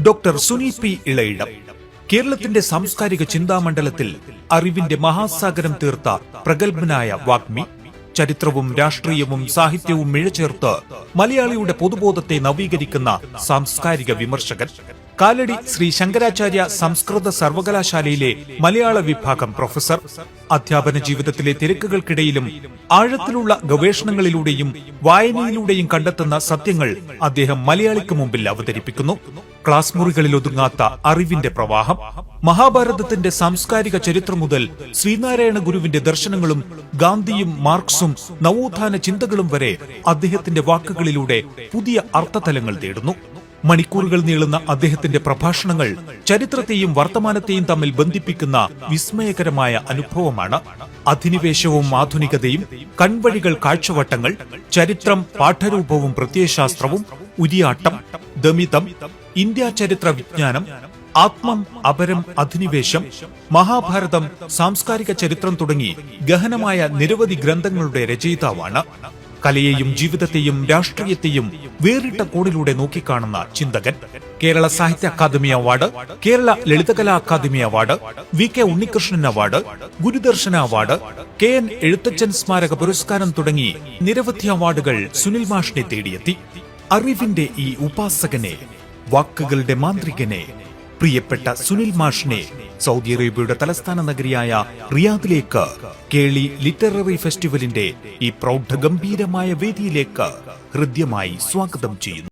Doctor Sunil P Ilayidam കേരളത്തിന്റെ സാംസ്കാരിക ചിന്താമണ്ഡലത്തിൽ അറിവിന്റെ മഹാസാഗരം തീർത്ത പ്രഗത്ഭനായ വാഗ്മി. ചരിത്രവും രാഷ്ട്രീയവും സാഹിത്യവും ഇഴചേർത്ത് മലയാളിയുടെ പൊതുബോധത്തെ നവീകരിക്കുന്ന സാംസ്കാരിക വിമർശകൻ. കാലടി ശ്രീ ശങ്കരാചാര്യ സംസ്കൃത സർവകലാശാലയിലെ മലയാള വിഭാഗം പ്രൊഫസർ. അധ്യാപന ജീവിതത്തിലെ തിരക്കുകൾക്കിടയിലും ആഴത്തിലുള്ള ഗവേഷണങ്ങളിലൂടെയും വായനയിലൂടെയും കണ്ടെത്തുന്ന സത്യങ്ങൾ അദ്ദേഹം മലയാളിക്ക് മുമ്പിൽ അവതരിപ്പിക്കുന്നു. ക്ലാസ് മുറികളിൽ ഒതുങ്ങാത്ത അറിവിന്റെ പ്രവാഹം. മഹാഭാരതത്തിന്റെ സാംസ്കാരിക ചരിത്രം മുതൽ ശ്രീനാരായണ ഗുരുവിന്റെ ദർശനങ്ങളും ഗാന്ധിയും മാർക്സും നവോത്ഥാന ചിന്തകളും വരെ അദ്ദേഹത്തിന്റെ വാക്കുകളിലൂടെ പുതിയ അർത്ഥതലങ്ങൾ തേടുന്നു. മണിക്കൂറുകൾ നീളുന്ന അദ്ദേഹത്തിന്റെ പ്രഭാഷണങ്ങൾ ചരിത്രത്തെയും വർത്തമാനത്തെയും തമ്മിൽ ബന്ധിപ്പിക്കുന്ന വിസ്മയകരമായ അനുഭവമാണ്. അധിനിവേശവും ആധുനികതയും, കൺവഴികൾ, കാഴ്ചവട്ടങ്ങൾ, ചരിത്രം, പാഠരൂപവും പ്രത്യയശാസ്ത്രവും, ഉരിയാട്ടം, ദമിതം, ഇന്ത്യ ചരിത്ര വിജ്ഞാനം, ആത്മം, അപരം, അധിനിവേശം, മഹാഭാരതം, സാംസ്കാരിക ചരിത്രം തുടങ്ങി ഗഹനമായ നിരവധി ഗ്രന്ഥങ്ങളുടെ രചയിതാവാണ്. കലയെയും ജീവിതത്തെയും രാഷ്ട്രീയത്തെയും വേറിട്ട കോണിലൂടെ നോക്കിക്കാണുന്ന ചിന്തകൻ. Kerala Sahitya Akademi award, Kerala Lalithakala Akademi award, VK Unnikrishnan award, Gurudarshana award, KN Ezhuthachan സ്മാരക പുരസ്കാരം തുടങ്ങി നിരവധി അവാർഡുകൾ സുനിൽ മാഷിനെ തേടിയെത്തി. അറിവിന്റെ ഈ ഉപാസകനെ, വാക്കുകളുടെ മാന്ത്രികനെ, പ്രിയപ്പെട്ട സുനിൽ മാഷിനെ സൗദി അറേബ്യയുടെ തലസ്ഥാന നഗരിയായ റിയാദിലേക്ക് കേളി ലിറ്റററി ഫെസ്റ്റിവലിന്റെ ഈ പ്രൗഢഗംഭീരമായ വേദിയിലേക്ക് ഹൃദ്യമായി സ്വാഗതം ചെയ്യുന്നു.